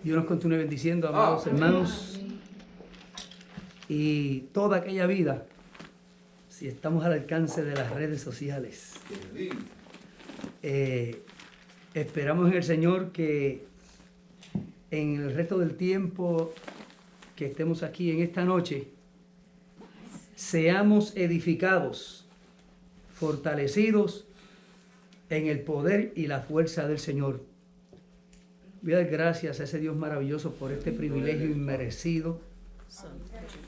Dios nos continúe bendiciendo, amados hermanos. Y toda aquella vida, si estamos al alcance de las redes sociales, esperamos en el Señor que en el resto del tiempo que estemos aquí en esta noche, seamos edificados, fortalecidos en el poder y la fuerza del Señor. Voy a dar gracias a ese Dios maravilloso por este privilegio inmerecido,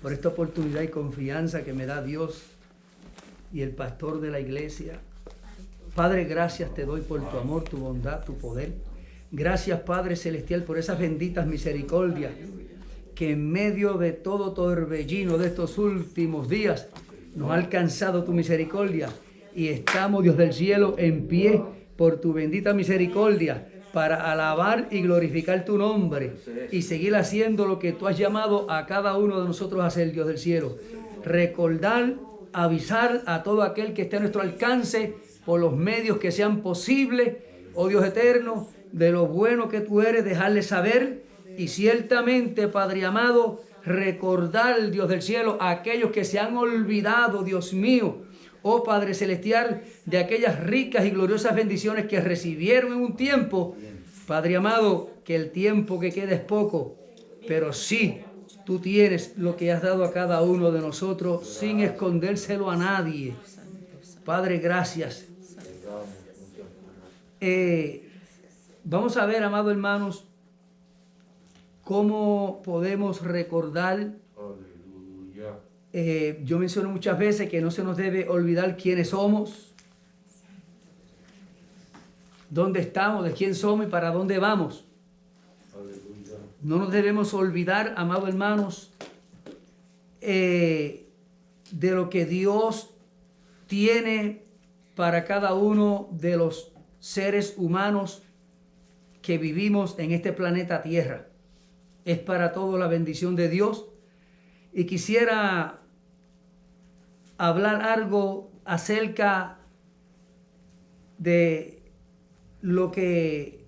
por esta oportunidad y confianza que me da Dios y el pastor de la iglesia. Padre, gracias te doy por tu amor, tu bondad, tu poder. Gracias, Padre Celestial, por esas benditas misericordias que en medio de todo torbellino de estos últimos días nos ha alcanzado tu misericordia. Y estamos, Dios del cielo, en pie por tu bendita misericordia para alabar y glorificar tu nombre y seguir haciendo lo que tú has llamado a cada uno de nosotros a hacer, Dios del cielo. Recordar, avisar a todo aquel que esté a nuestro alcance por los medios que sean posibles, oh Dios eterno, de lo bueno que tú eres, dejarle saber. Y ciertamente, Padre amado, recordar, Dios del cielo, a aquellos que se han olvidado, Dios mío, oh Padre Celestial, de aquellas ricas y gloriosas bendiciones que recibieron en un tiempo. Padre amado, que el tiempo que queda es poco, pero sí, tú tienes lo que has dado a cada uno de nosotros sin escondérselo a nadie. Padre, gracias. Vamos a ver, amados hermanos, cómo podemos recordar. Yo menciono muchas veces que no se nos debe olvidar quiénes somos, dónde estamos, de quién somos y para dónde vamos. No nos debemos olvidar, amados hermanos, de lo que Dios tiene para cada uno de los seres humanos que vivimos en este planeta Tierra. Es para todos la bendición de Dios. Y quisiera hablar algo acerca de lo que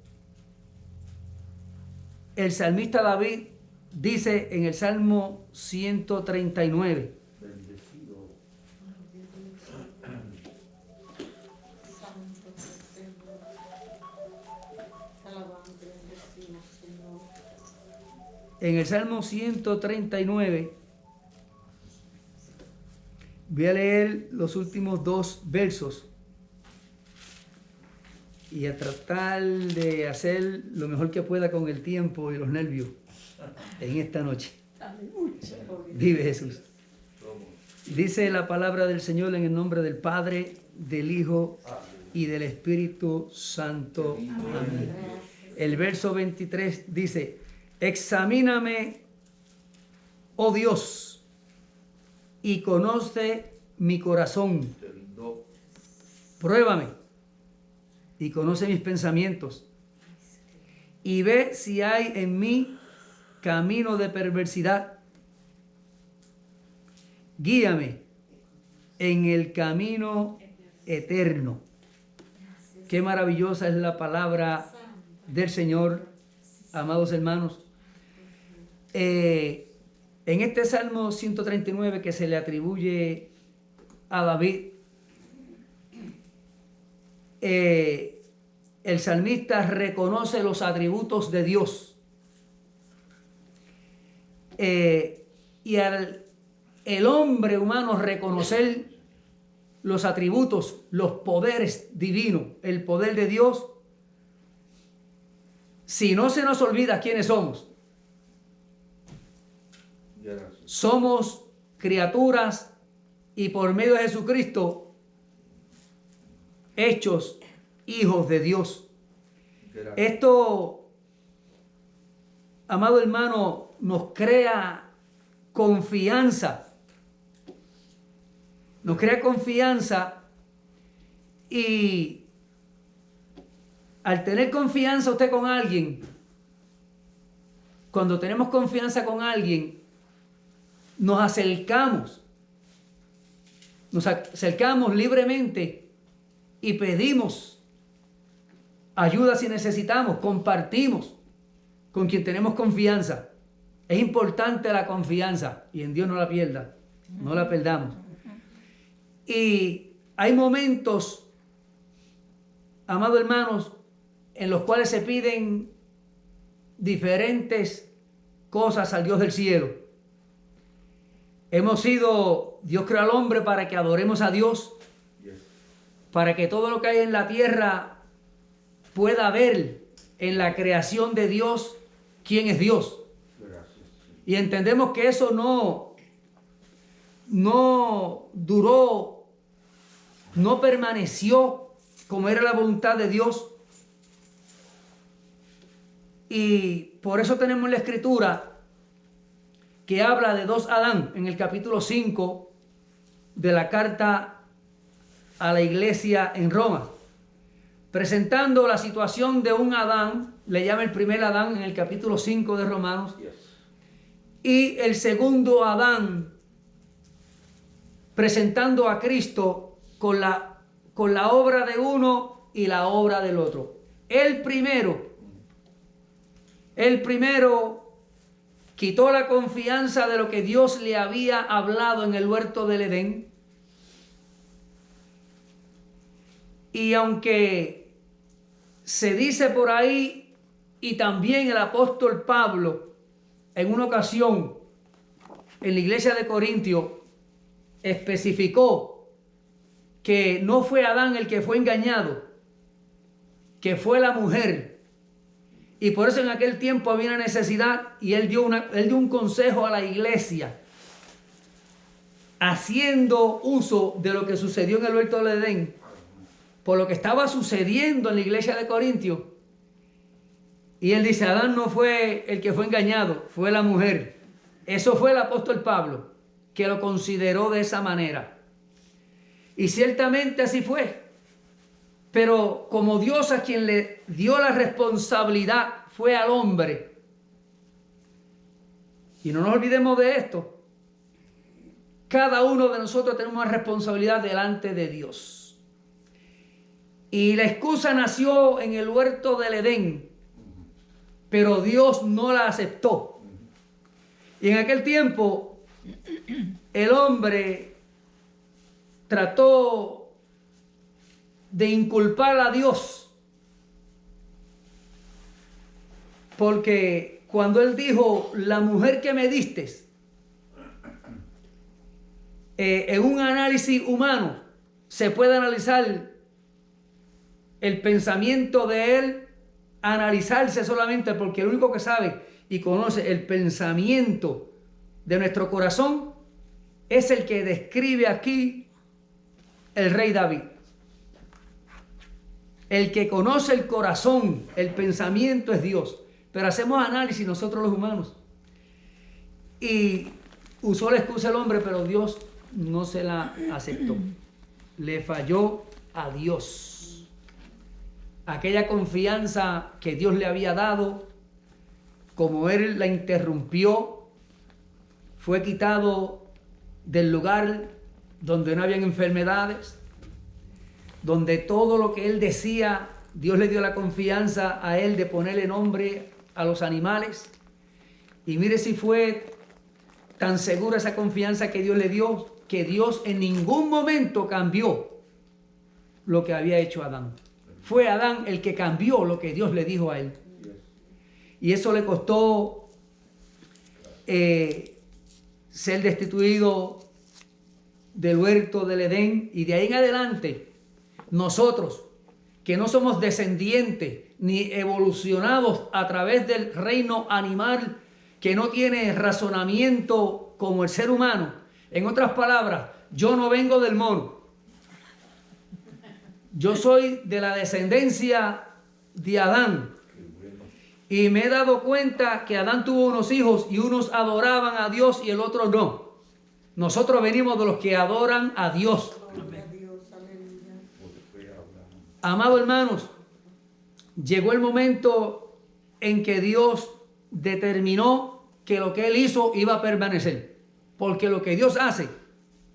el salmista David dice en el Salmo 139. En el Salmo 139, voy a leer los últimos dos versos y a tratar de hacer lo mejor que pueda con el tiempo y los nervios en esta noche. Vive Jesús. Dice la palabra del Señor en el nombre del Padre, del Hijo y del Espíritu Santo. Amén. El verso 23 dice: examíname, oh Dios, y conoce mi corazón. Pruébame y conoce mis pensamientos. Y ve si hay en mí camino de perversidad. Guíame en el camino eterno. Qué maravillosa es la palabra del Señor, amados hermanos. En este Salmo 139 que se le atribuye a David, el salmista reconoce los atributos de Dios. Y al el hombre humano reconocer los atributos, los poderes divinos, el poder de Dios, si no se nos olvida quiénes somos. Somos criaturas y por medio de Jesucristo hechos hijos de Dios. Esto, amado hermano, nos crea confianza. Nos crea confianza y al tener confianza usted con alguien, cuando tenemos confianza con alguien, nos acercamos libremente y pedimos ayuda si necesitamos, compartimos con quien tenemos confianza. Es importante la confianza y en Dios no la pierda, no la perdamos. Y hay momentos, amados hermanos, en los cuales se piden diferentes cosas al Dios del cielo. Dios creó al hombre para que adoremos a Dios, para que todo lo que hay en la tierra pueda ver en la creación de Dios quién es Dios. Y entendemos que eso no duró, no permaneció como era la voluntad de Dios. Y por eso tenemos la escritura que habla de dos Adán en el capítulo 5 de la carta a la iglesia en Roma, presentando la situación de un Adán, le llama el primer Adán en el capítulo 5 de Romanos, y el segundo Adán, presentando a Cristo con la obra de uno y la obra del otro. El primero quitó la confianza de lo que Dios le había hablado en el huerto del Edén. Y aunque se dice por ahí, y también el apóstol Pablo, en una ocasión, en la iglesia de Corintio, especificó que no fue Adán el que fue engañado, que fue la mujer. Y por eso en aquel tiempo había una necesidad y él dio un consejo a la iglesia, haciendo uso de lo que sucedió en el huerto del Edén, por lo que estaba sucediendo en la iglesia de Corintio. Y él dice, Adán no fue el que fue engañado, fue la mujer. Eso fue el apóstol Pablo, que lo consideró de esa manera. Y ciertamente así fue. Pero como Dios a quien le dio la responsabilidad fue al hombre. Y no nos olvidemos de esto. Cada uno de nosotros tenemos una responsabilidad delante de Dios. Y la excusa nació en el huerto del Edén, pero Dios no la aceptó. Y en aquel tiempo el hombre trató de inculpar a Dios, porque cuando él dijo, la mujer que me diste, en un análisis humano se puede analizar el pensamiento de él, analizarse solamente, porque el único que sabe y conoce el pensamiento de nuestro corazón es el que describe aquí el rey David. El que conoce el corazón, el pensamiento es Dios. Pero hacemos análisis nosotros los humanos. Y usó la excusa el hombre, pero Dios no se la aceptó. Le falló a Dios. Aquella confianza que Dios le había dado, como él la interrumpió, fue quitado del lugar donde no habían enfermedades, donde todo lo que él decía, Dios le dio la confianza a él de ponerle nombre a los animales. Y mire si fue tan segura esa confianza que Dios le dio, que Dios en ningún momento cambió lo que había hecho Adán. Fue Adán el que cambió lo que Dios le dijo a él. Y eso le costó ser destituido del huerto del Edén. Y de ahí en adelante, nosotros, que no somos descendientes ni evolucionados a través del reino animal, que no tiene razonamiento como el ser humano. En otras palabras, yo no vengo del mono. Yo soy de la descendencia de Adán. Y me he dado cuenta que Adán tuvo unos hijos y unos adoraban a Dios y el otro no. Nosotros venimos de los que adoran a Dios. Amados hermanos, llegó el momento en que Dios determinó que lo que Él hizo iba a permanecer. Porque lo que Dios hace,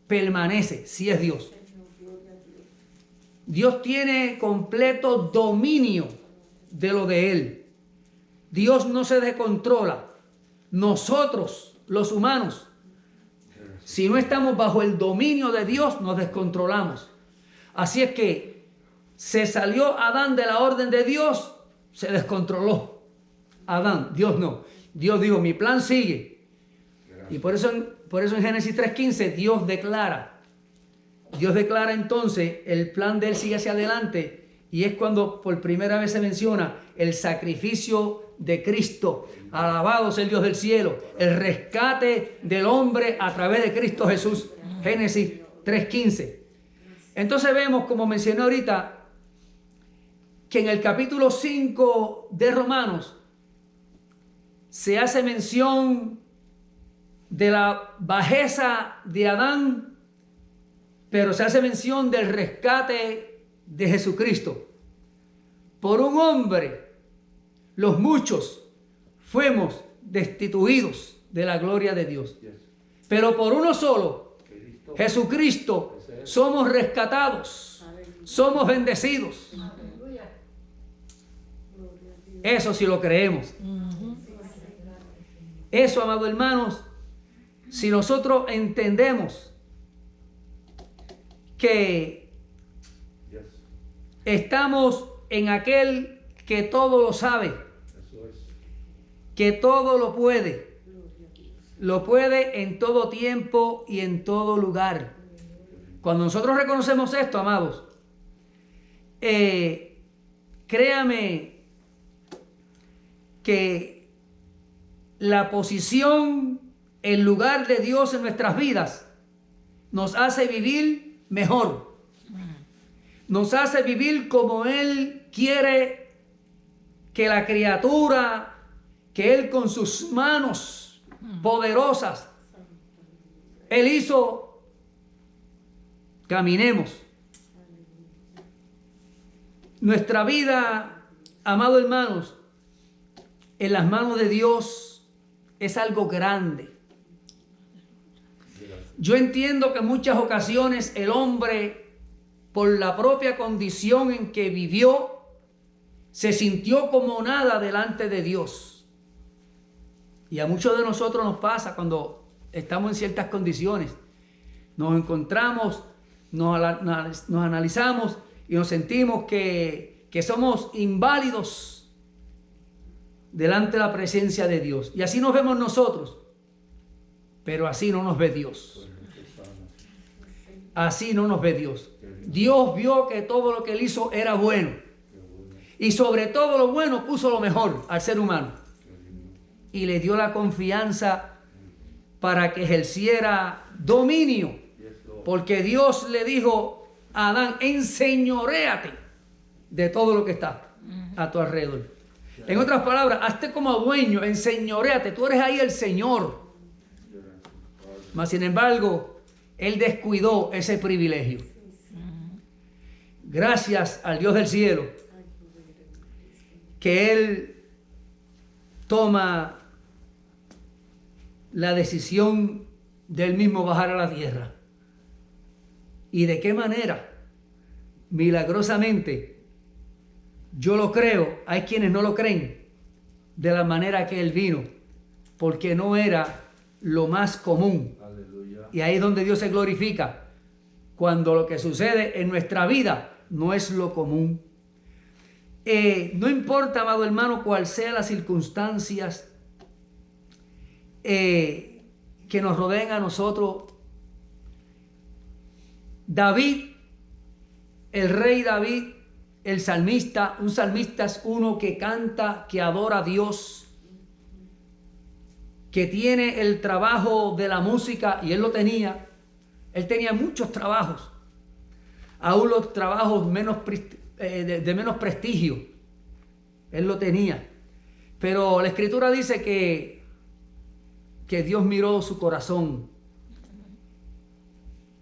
permanece, si es Dios. Dios tiene completo dominio de lo de Él. Dios no se descontrola. Nosotros, los humanos, si no estamos bajo el dominio de Dios, nos descontrolamos. Así es que se salió Adán de la orden de Dios, se descontroló. Adán, Dios no. Dios dijo, mi plan sigue. Y por eso en Génesis 3:15 Dios declara entonces el plan de él sigue hacia adelante, y es cuando por primera vez se menciona el sacrificio de Cristo. Alabado sea el Dios del cielo, el rescate del hombre a través de Cristo Jesús. Génesis 3:15. Entonces vemos, como mencioné ahorita, que en el capítulo 5 de Romanos se hace mención de la bajeza de Adán, pero se hace mención del rescate de Jesucristo. Por un hombre, los muchos fuimos destituidos de la gloria de Dios. Pero por uno solo, Jesucristo, somos rescatados, somos bendecidos. Eso sí lo creemos. Eso, amados hermanos, si nosotros entendemos que estamos en aquel que todo lo sabe, que todo lo puede en todo tiempo y en todo lugar. Cuando nosotros reconocemos esto, amados, créame que la posición, el lugar de Dios en nuestras vidas nos hace vivir mejor. Nos hace vivir como Él quiere que la criatura, que Él con sus manos poderosas, Él hizo, caminemos. Nuestra vida, amados hermanos, en las manos de Dios es algo grande. Yo entiendo que en muchas ocasiones el hombre, por la propia condición en que vivió, se sintió como nada delante de Dios. Y a muchos de nosotros nos pasa cuando estamos en ciertas condiciones. Nos encontramos, nos analizamos y nos sentimos que somos inválidos delante de la presencia de Dios. Y así nos vemos nosotros, pero así no nos ve Dios. Así no nos ve Dios. Dios vio que todo lo que Él hizo era bueno. Y sobre todo lo bueno puso lo mejor al ser humano. Y le dio la confianza para que ejerciera dominio. Porque Dios le dijo a Adán, enseñoréate de todo lo que está a tu alrededor. En otras palabras, hazte como dueño, enseñoréate. Tú eres ahí el Señor. Mas sin embargo, Él descuidó ese privilegio. Gracias al Dios del cielo, que Él toma la decisión de Él mismo bajar a la tierra. ¿Y de qué manera? Milagrosamente, yo lo creo, hay quienes no lo creen, de la manera que Él vino, porque no era lo más común. Aleluya. Y ahí es donde Dios se glorifica, cuando lo que sucede en nuestra vida no es lo común. No importa, amado hermano, cuál sean las circunstancias que nos rodeen a nosotros. David, el rey David, el salmista, un salmista es uno que canta, que adora a Dios, que tiene el trabajo de la música, y él lo tenía. Él tenía muchos trabajos, aún los trabajos de menos prestigio, él lo tenía. Pero la Escritura dice que Dios miró su corazón,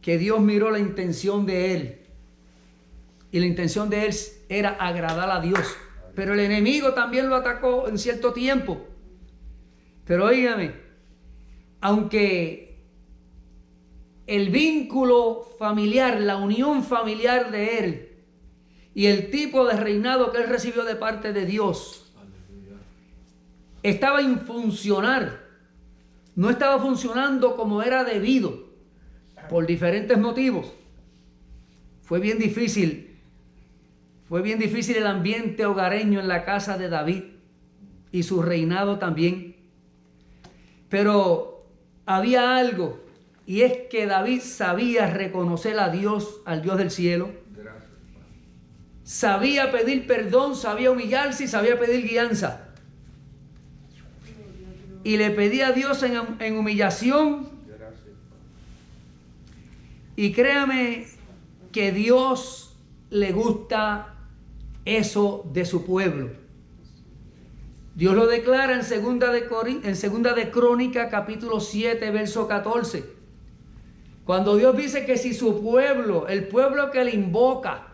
que Dios miró la intención de él, y la intención de él era agradar a Dios. Pero el enemigo también lo atacó en cierto tiempo. Pero óigame, aunque el vínculo familiar, la unión familiar de él y el tipo de reinado que él recibió de parte de Dios estaba infuncional, no estaba funcionando como era debido, por diferentes motivos. Fue bien difícil el ambiente hogareño en la casa de David y su reinado también. Pero había algo, y es que David sabía reconocer a Dios, al Dios del cielo. Sabía pedir perdón, sabía humillarse y sabía pedir guianza. Y le pedía a Dios en humillación. Y créame que Dios le gusta eso de su pueblo. Dios lo declara en segunda de Crónicas, capítulo 7, verso 14. Cuando Dios dice que si su pueblo, el pueblo que le invoca,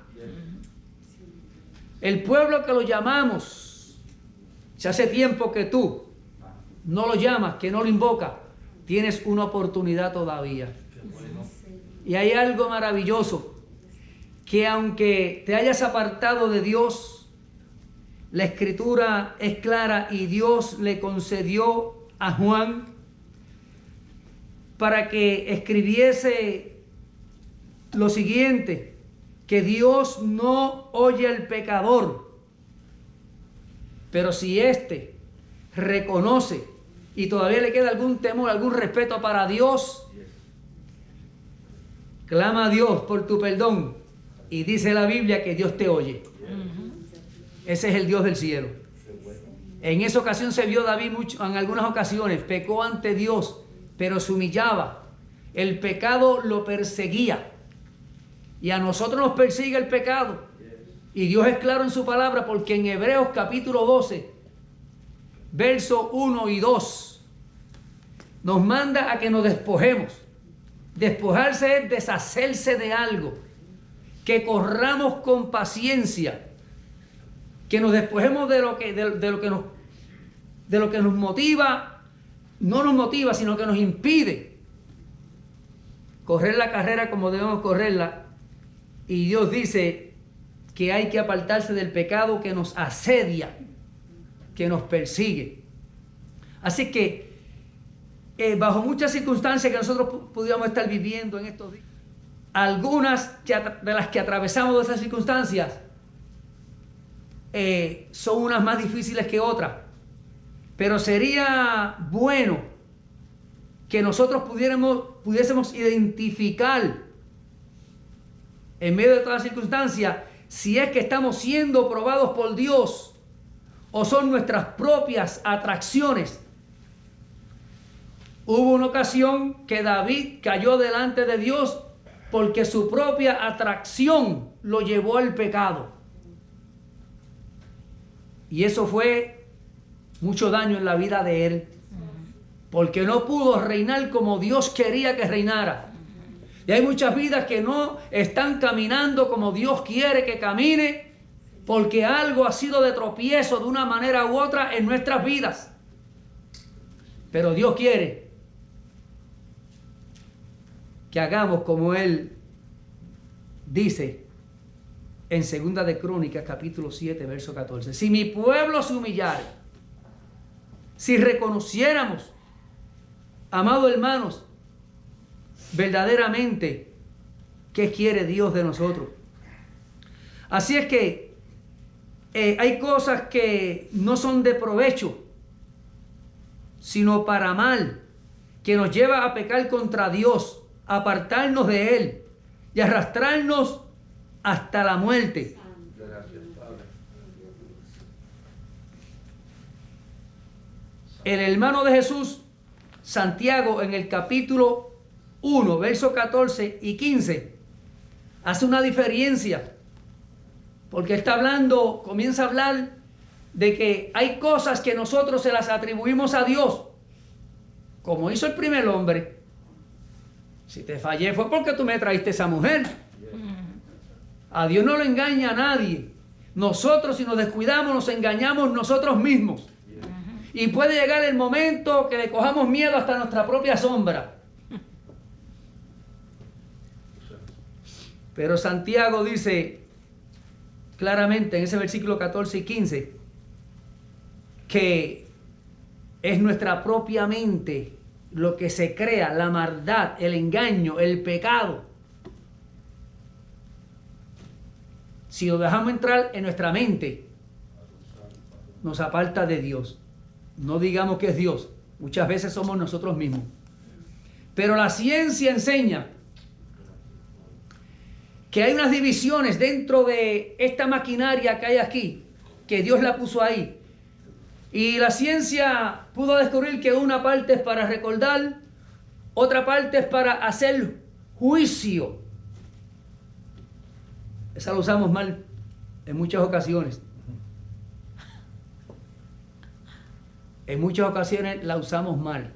el pueblo que lo llamamos, si hace tiempo que tú no lo llamas, que no lo invocas, tienes una oportunidad todavía. Y hay algo maravilloso, que aunque te hayas apartado de Dios, la escritura es clara y Dios le concedió a Juan para que escribiese lo siguiente: que Dios no oye al pecador, pero si éste reconoce y todavía le queda algún temor, algún respeto para Dios, clama a Dios por tu perdón y dice la Biblia que Dios te oye. Ese es el Dios del cielo. En esa ocasión se vio David mucho, en algunas ocasiones pecó ante Dios, pero se humillaba. El pecado lo perseguía. Y a nosotros nos persigue el pecado. Y Dios es claro en su palabra, porque en Hebreos capítulo 12, verso 1 y 2, nos manda a que nos despojemos. Despojarse es deshacerse de algo. Que corramos con paciencia. Que nos despojemos de lo que nos motiva, no nos motiva, sino que nos impide correr la carrera como debemos correrla. Y Dios dice que hay que apartarse del pecado que nos asedia, que nos persigue. Así que bajo muchas circunstancias que nosotros pudiéramos estar viviendo en estos días, algunas de las que atravesamos de esas circunstancias son unas más difíciles que otras. Pero sería bueno que nosotros pudiésemos identificar en medio de todas las circunstancias si es que estamos siendo probados por Dios o son nuestras propias atracciones. Hubo una ocasión que David cayó delante de Dios porque su propia atracción lo llevó al pecado. Y eso fue mucho daño en la vida de él, porque no pudo reinar como Dios quería que reinara. Y hay muchas vidas que no están caminando como Dios quiere que camine, porque algo ha sido de tropiezo de una manera u otra en nuestras vidas. Pero Dios quiere que hagamos como Él dice en 2 de Crónicas, capítulo 7, verso 14. Si mi pueblo se humillare, si reconociéramos, amados hermanos, verdaderamente, ¿qué quiere Dios de nosotros? Así es que hay cosas que no son de provecho, sino para mal, que nos lleva a pecar contra Dios, a apartarnos de Él y arrastrarnos hasta la muerte. El hermano de Jesús, Santiago, en el capítulo 1, versos 14 y 15, hace una diferencia, porque comienza a hablar de que hay cosas que nosotros se las atribuimos a Dios, como hizo el primer hombre. Si te fallé fue porque tú me traíste esa mujer. A Dios no lo engaña a nadie. Nosotros, si nos descuidamos, nos engañamos nosotros mismos. Y puede llegar el momento que le cojamos miedo hasta nuestra propia sombra. Pero Santiago dice claramente en ese versículo 14 y 15 que es nuestra propia mente lo que se crea, la maldad, el engaño, el pecado. Si lo dejamos entrar en nuestra mente, nos aparta de Dios. No digamos que es Dios. Muchas veces somos nosotros mismos. Pero la ciencia enseña que hay unas divisiones dentro de esta maquinaria que hay aquí, que Dios la puso ahí. Y la ciencia pudo descubrir que una parte es para recordar, otra parte es para hacer juicio. Esa la usamos mal en muchas ocasiones. En muchas ocasiones la usamos mal.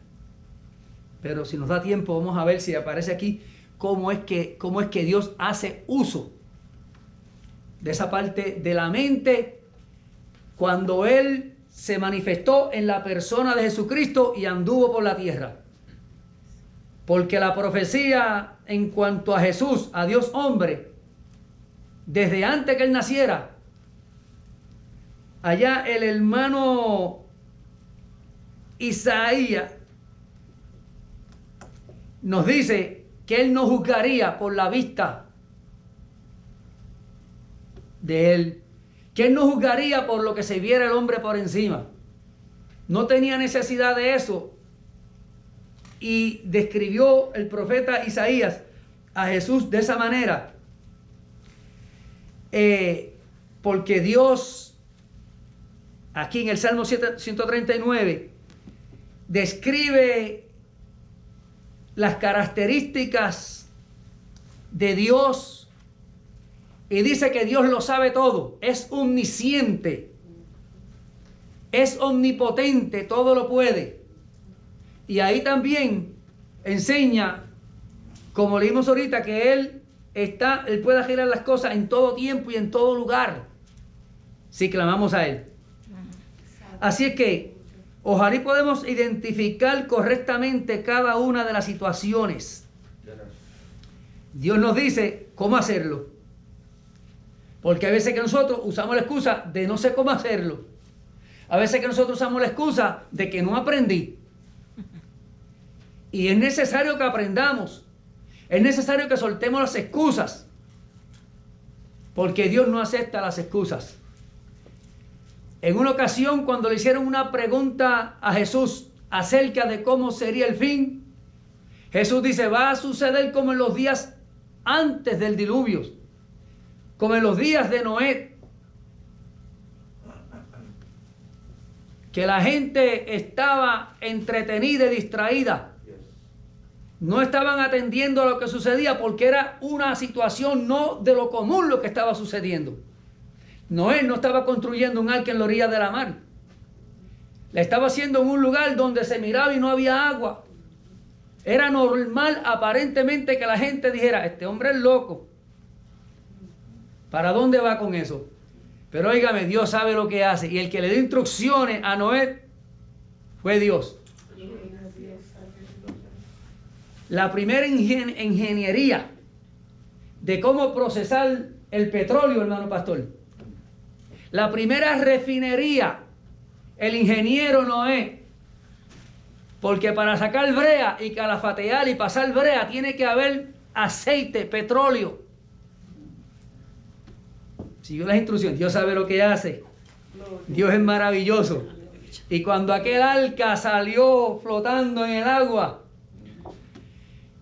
Pero si nos da tiempo, vamos a ver si aparece aquí cómo es que Dios hace uso de esa parte de la mente cuando Él se manifestó en la persona de Jesucristo y anduvo por la tierra. Porque la profecía en cuanto a Jesús, a Dios hombre, desde antes que Él naciera, allá el hermano Isaías nos dice que Él no juzgaría por la vista de Él, que Él no juzgaría por lo que se viera el hombre por encima. No tenía necesidad de eso. Y describió el profeta Isaías a Jesús de esa manera. Porque Dios, aquí en el Salmo 139, describe las características de Dios y dice que Dios lo sabe todo, es omnisciente, es omnipotente, todo lo puede. Y ahí también enseña, como leímos ahorita, que Él puede arreglar las cosas en todo tiempo y en todo lugar, si clamamos a Él. Así es que ojalá y podemos identificar correctamente cada una de las situaciones. Dios nos dice cómo hacerlo. Porque a veces que nosotros usamos la excusa de no sé cómo hacerlo. A veces que nosotros usamos la excusa de que no aprendí. Y es necesario que aprendamos. Es necesario que soltemos las excusas. Porque Dios no acepta las excusas. En una ocasión, cuando le hicieron una pregunta a Jesús acerca de cómo sería el fin, Jesús dice, va a suceder como en los días antes del diluvio, como en los días de Noé, que la gente estaba entretenida y distraída. No estaban atendiendo a lo que sucedía porque era una situación no de lo común lo que estaba sucediendo. Noé no estaba construyendo un arca en la orilla de la mar. La estaba haciendo en un lugar donde se miraba y no había agua. Era normal aparentemente que la gente dijera, este hombre es loco. ¿Para dónde va con eso? Pero óigame, Dios sabe lo que hace. Y el que le dio instrucciones a Noé fue Dios. La primera ingeniería de cómo procesar el petróleo, hermano pastor. La primera refinería, el ingeniero Noé. Porque para sacar brea y calafatear y pasar brea tiene que haber aceite, petróleo. Siguió las instrucciones. Dios sabe lo que hace. Dios es maravilloso. Y cuando aquel arca salió flotando en el agua,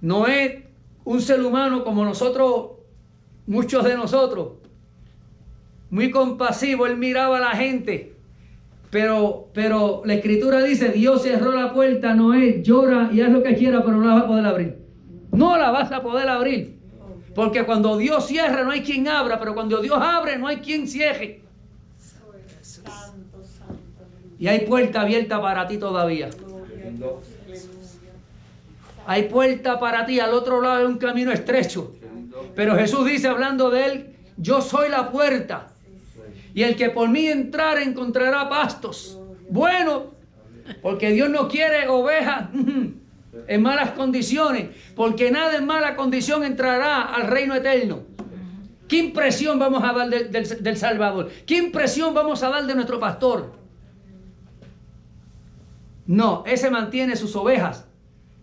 Noé, un ser humano como nosotros, muchos de nosotros, muy compasivo, él miraba a la gente, pero la escritura dice, Dios cerró la puerta, Noé, llora y haz lo que quiera, pero no la vas a poder abrir. No la vas a poder abrir, porque cuando Dios cierra no hay quien abra, pero cuando Dios abre no hay quien cierre. Y hay puerta abierta para ti todavía. Hay puerta para ti, al otro lado de un camino estrecho. Pero Jesús dice, hablando de Él, yo soy la puerta. Y el que por mí entrare encontrará pastos. Bueno, porque Dios no quiere ovejas en malas condiciones. Porque nada en mala condición entrará al reino eterno. ¿Qué impresión vamos a dar del Salvador? ¿Qué impresión vamos a dar de nuestro pastor? No, ese mantiene sus ovejas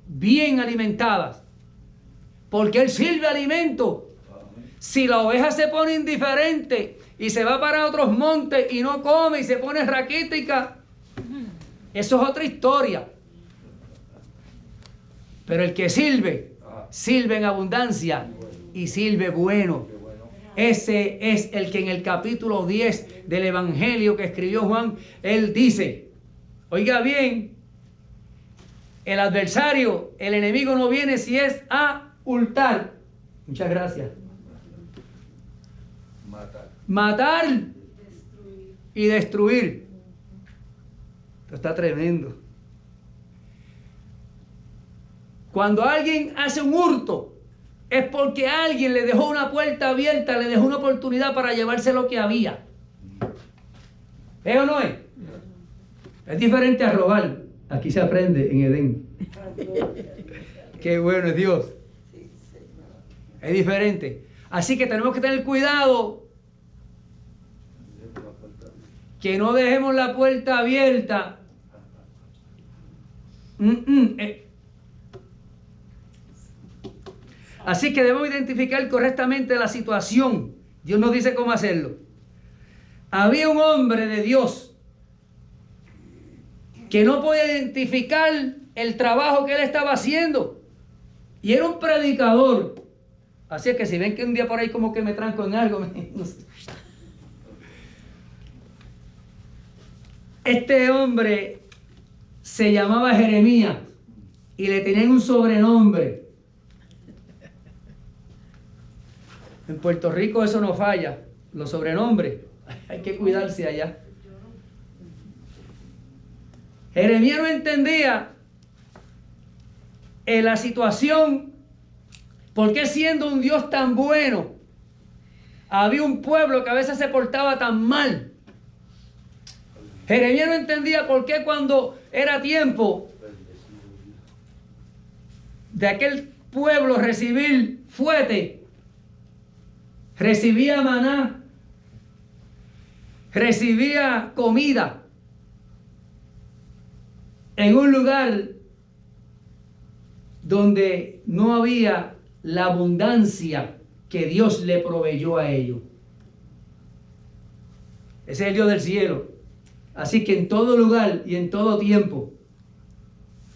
bien alimentadas, porque él sirve alimento. Si la oveja se pone indiferente y se va para otros montes y no come y se pone raquítica, eso es otra historia. Pero el que sirve, sirve en abundancia y sirve bueno. Ese es el que en el capítulo 10 del Evangelio que escribió Juan, él dice, oiga bien, el adversario, el enemigo no viene si es a hurtar. Muchas gracias. Matar y destruir. Esto está tremendo. Cuando alguien hace un hurto, es porque alguien le dejó una puerta abierta, le dejó una oportunidad para llevarse lo que había. ¿Es o no es? Es diferente a robar. Aquí se aprende en Edén. Qué bueno es Dios. Es diferente. Así que tenemos que tener cuidado que no dejemos la puerta abierta. Así que debemos identificar correctamente la situación. Dios nos dice cómo hacerlo. Había un hombre de Dios que no podía identificar el trabajo que él estaba haciendo. Y era un predicador. Así es que si ven que un día por ahí como que me tranco en algo, este hombre se llamaba Jeremías y le tenían un sobrenombre. En Puerto Rico eso no falla, los sobrenombres. Hay que cuidarse allá. Jeremías no entendía la situación, porque siendo un Dios tan bueno, había un pueblo que a veces se portaba tan mal. Jeremías no entendía por qué cuando era tiempo de aquel pueblo recibir fuete, recibía maná, recibía comida en un lugar donde no había la abundancia que Dios le proveyó a ellos. Ese es el Dios del cielo. Así que en todo lugar y en todo tiempo,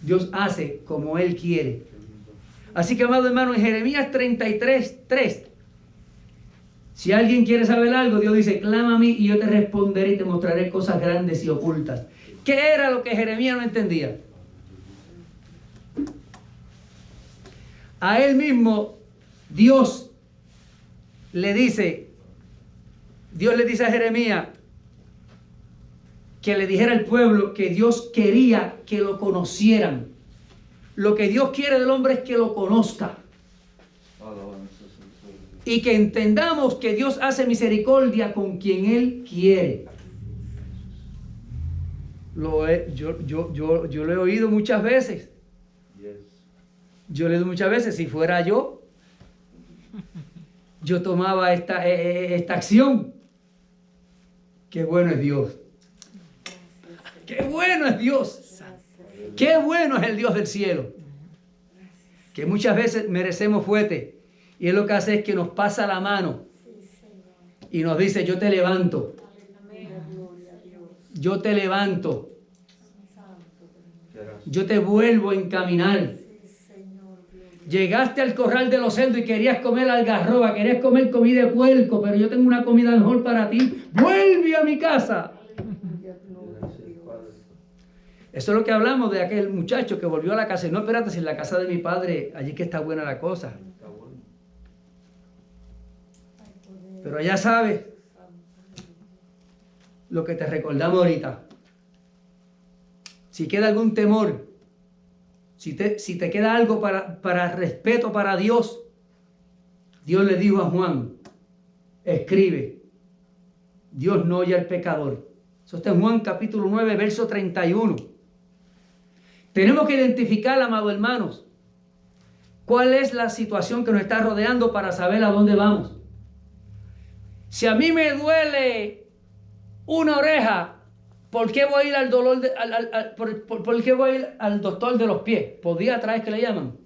Dios hace como Él quiere. Así que, amado hermano, en Jeremías 33:3, si alguien quiere saber algo, Dios dice, clama a mí y yo te responderé y te mostraré cosas grandes y ocultas. ¿Qué era lo que Jeremías no entendía? A él mismo, Dios le dice a Jeremías que le dijera al pueblo que Dios quería que lo conocieran. Lo que Dios quiere del hombre es que lo conozca. Y que entendamos que Dios hace misericordia con quien Él quiere. Yo lo he oído muchas veces. Yo le digo muchas veces, si fuera yo tomaba esta acción. Qué bueno es Dios. Qué bueno es Dios. Qué bueno es el Dios del cielo. Que muchas veces merecemos fuerte. Y Él lo que hace es que nos pasa la mano y nos dice, yo te levanto. Yo te levanto. Yo te vuelvo a encaminar. Llegaste al corral de los cerdos y querías comer algarroba, querías comer comida de puerco, pero yo tengo una comida mejor para ti. ¡Vuelve a mi casa! Eso es lo que hablamos de aquel muchacho que volvió a la casa. Y no, espérate, si en la casa de mi padre, allí que está buena la cosa. Pero ya sabes lo que te recordamos ahorita. Si queda algún temor, si te queda algo para respeto para Dios, Dios le dijo a Juan, escribe, Dios no oye al pecador. Eso está en Juan capítulo 9, verso 31. Tenemos que identificar, amados hermanos, cuál es la situación que nos está rodeando para saber a dónde vamos. Si a mí me duele una oreja, ¿Por qué voy a ir al dolor por qué voy a ir al doctor de los pies? Podiatra es que le llaman.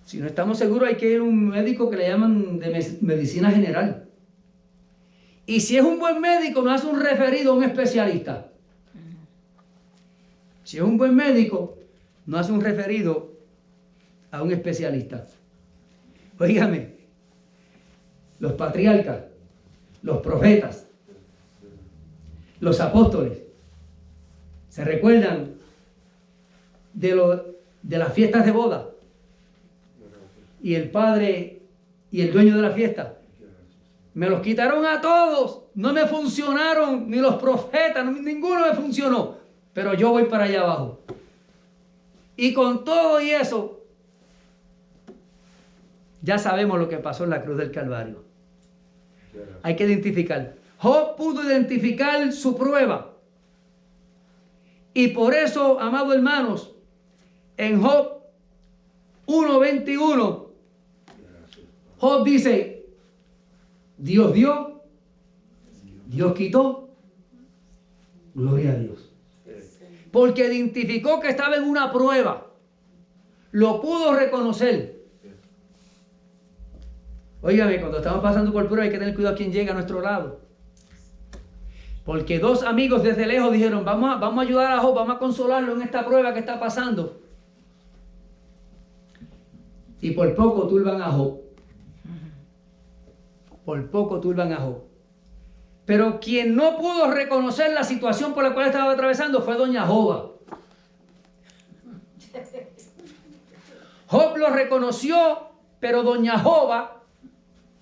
Si no estamos seguros, hay que ir a un médico que le llaman de medicina general. Y si es un buen médico, no hace un referido a un especialista. Si es un buen médico, no hace un referido a un especialista. Óigame, los patriarcas, los profetas, los apóstoles, ¿se recuerdan de las fiestas de boda? Y el padre y el dueño de la fiesta, me los quitaron a todos, no me funcionaron, ni los profetas, ninguno me funcionó, pero yo voy para allá abajo. Y con todo y eso, ya sabemos lo que pasó en la cruz del Calvario. Hay que identificar. Job pudo identificar su prueba. Y por eso, amados hermanos, en Job 1:21, Job dice, Dios dio, Dios quitó, gloria a Dios. Porque identificó que estaba en una prueba. Lo pudo reconocer. Óigame, cuando estamos pasando por prueba hay que tener cuidado a quien llega a nuestro lado. Porque dos amigos desde lejos dijeron, vamos a ayudar a Job, vamos a consolarlo en esta prueba que está pasando. Y por poco turban a Job. Por poco turban a Job. Pero quien no pudo reconocer la situación por la cual estaba atravesando fue doña Joba. Job lo reconoció, pero doña Joba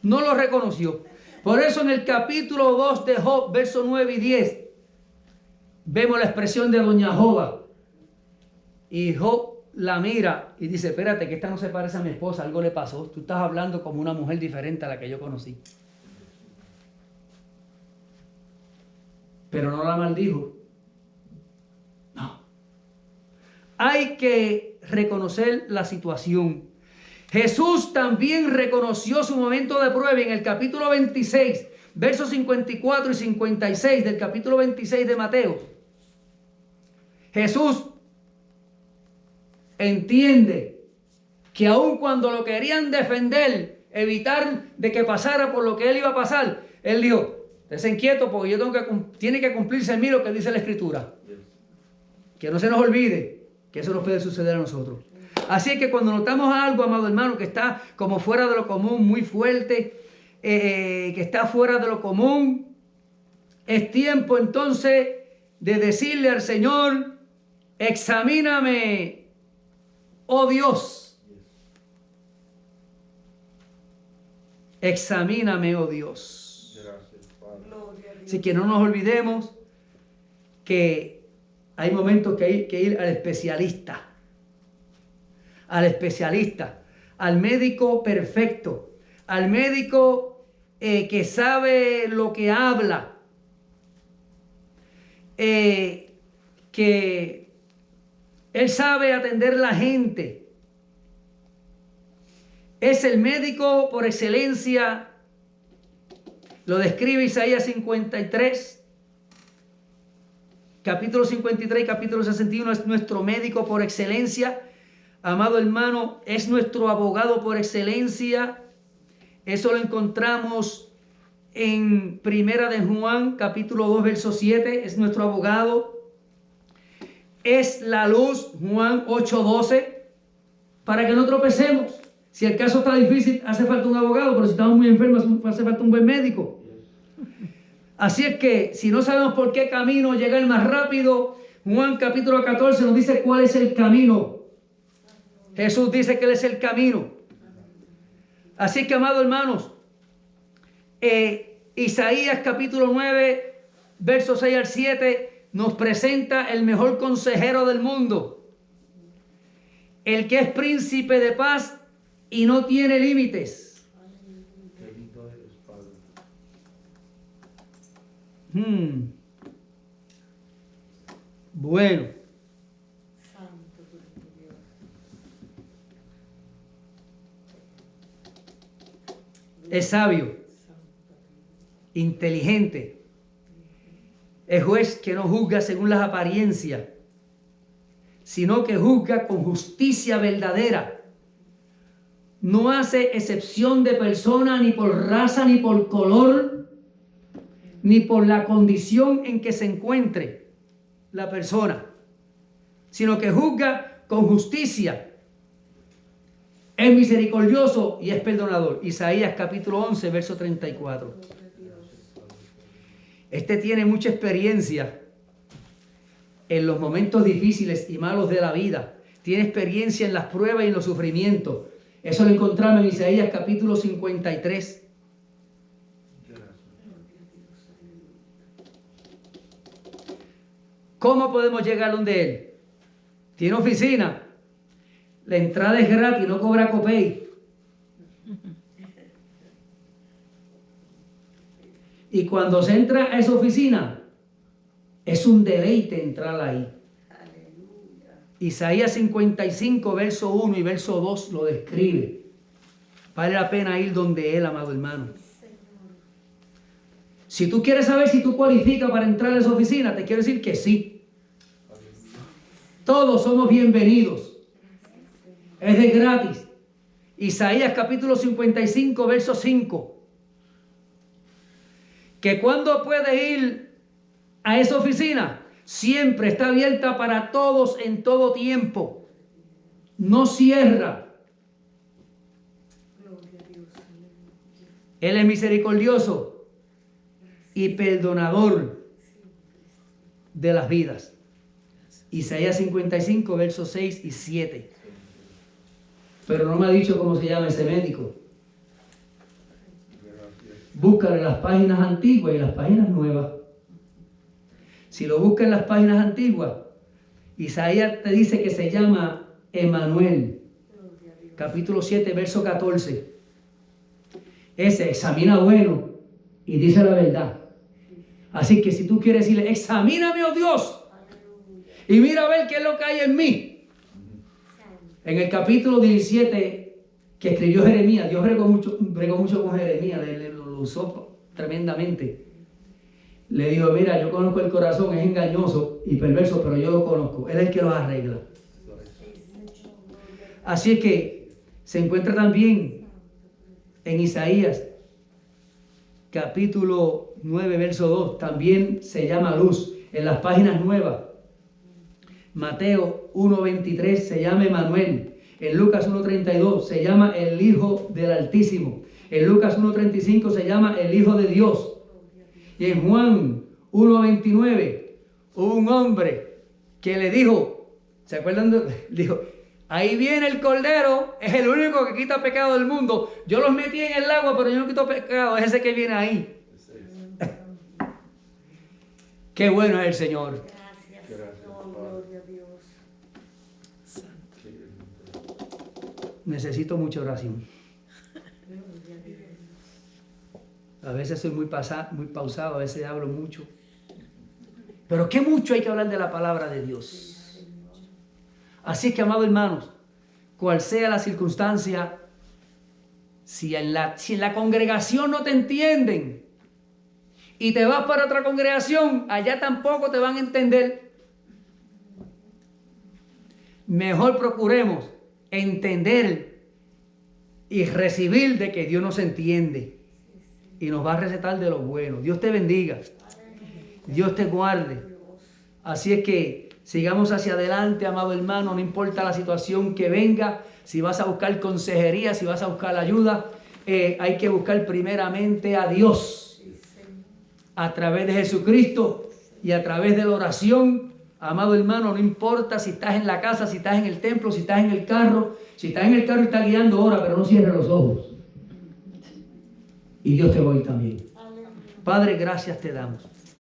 no lo reconoció. Por eso en el capítulo 2 de Job, versos 9 y 10, vemos la expresión de doña Joba. Y Job la mira y dice, espérate, que esta no se parece a mi esposa, algo le pasó. Tú estás hablando como una mujer diferente a la que yo conocí. Pero no la maldijo. No. Hay que reconocer la situación. Jesús también reconoció su momento de prueba en el capítulo 26, versos 54 y 56 del capítulo 26 de Mateo. Jesús entiende que aun cuando lo querían defender, evitar de que pasara por lo que él iba a pasar, él dijo, estés inquieto porque yo tiene que cumplirse en mí lo que dice la Escritura. Que no se nos olvide que eso nos puede suceder a nosotros. Así que cuando notamos algo, amado hermano, que está como fuera de lo común, muy fuerte, que está fuera de lo común, es tiempo entonces de decirle al Señor, examíname, oh Dios. Examíname, oh Dios. Así que no nos olvidemos que hay momentos que hay que ir al especialista. Al especialista, al médico perfecto, al médico que sabe lo que habla, que él sabe atender a la gente. Es el médico por excelencia, lo describe Isaías 53, capítulo 53 y capítulo 61, es nuestro médico por excelencia. Amado hermano, es nuestro abogado por excelencia. Eso lo encontramos en Primera de Juan, capítulo 2, verso 7. Es nuestro abogado. Es la luz, Juan 8:12. Para que no tropecemos. Si el caso está difícil, hace falta un abogado. Pero si estamos muy enfermos, hace falta un buen médico. Así es que, si no sabemos por qué camino llegar más rápido, Juan capítulo 14 nos dice cuál es el camino. Jesús dice que Él es el camino. Así que, amados hermanos, Isaías capítulo 9, versos 6 al 7, nos presenta el mejor consejero del mundo. El que es príncipe de paz y no tiene límites. Bueno. Es sabio, inteligente, es juez que no juzga según las apariencias, sino que juzga con justicia verdadera. No hace excepción de persona, ni por raza, ni por color, ni por la condición en que se encuentre la persona, sino que juzga con justicia. Es misericordioso y es perdonador. Isaías capítulo 11, verso 34. Este tiene mucha experiencia en los momentos difíciles y malos de la vida. Tiene experiencia en las pruebas y en los sufrimientos. Eso lo encontramos en Isaías capítulo 53. ¿Cómo podemos llegar donde él? Tiene oficina. La entrada es gratis, no cobra copay. Y cuando se entra a esa oficina, es un deleite entrar ahí. Isaías 55, verso 1 y verso 2 lo describe. Vale la pena ir donde él, amado hermano. Si tú quieres saber si tú cualificas para entrar a esa oficina, te quiero decir que sí. Todos somos bienvenidos. Es de gratis. Isaías capítulo 55, verso 5. Que cuando puedes ir a esa oficina, siempre está abierta para todos en todo tiempo. No cierra. Él es misericordioso y perdonador de las vidas. Isaías 55, versos 6 y 7. Pero no me ha dicho cómo se llama ese médico. Búscalo en las páginas antiguas y en las páginas nuevas. Si lo buscas en las páginas antiguas, Isaías te dice que se llama Emanuel. Capítulo 7, verso 14. Ese examina bueno y dice la verdad. Así que si tú quieres decirle, examíname, oh Dios, y mira a ver qué es lo que hay en mí. En el capítulo 17 que escribió Jeremías, Dios bregó mucho con Jeremías, lo usó tremendamente. Le dijo, mira, yo conozco el corazón, es engañoso y perverso, pero yo lo conozco. Él es el que lo arregla. Así es que se encuentra también en Isaías, capítulo 9, verso 2, también se llama luz. En las páginas nuevas, Mateo 1:23 se llama Emanuel. En Lucas 1:32 se llama el Hijo del Altísimo. En Lucas 1:35 se llama el Hijo de Dios. Y en Juan 1:29 hubo un hombre que le dijo, ¿se acuerdan? Dijo, ahí viene el Cordero, es el único que quita pecado del mundo. Yo los metí en el agua, pero yo no quito pecado, es ese que viene ahí. Qué bueno es el Señor. Necesito mucha oración. A veces soy muy pausado, a veces hablo mucho. Pero qué mucho hay que hablar de la palabra de Dios. Así que, amados hermanos, cual sea la circunstancia, si en la congregación no te entienden y te vas para otra congregación, allá tampoco te van a entender. Mejor procuremos entender y recibir de que Dios nos entiende y nos va a recetar de lo bueno. Dios te bendiga, Dios te guarde. Así es que sigamos hacia adelante, amado hermano, no importa la situación que venga. Si vas a buscar consejería, si vas a buscar ayuda, hay que buscar primeramente a Dios a través de Jesucristo y a través de la oración. Amado hermano, no importa si estás en la casa, si estás en el templo, si estás en el carro. Si estás en el carro y estás guiando, ora, pero no cierres los ojos. Y Dios te va a oír también. Padre, gracias te damos.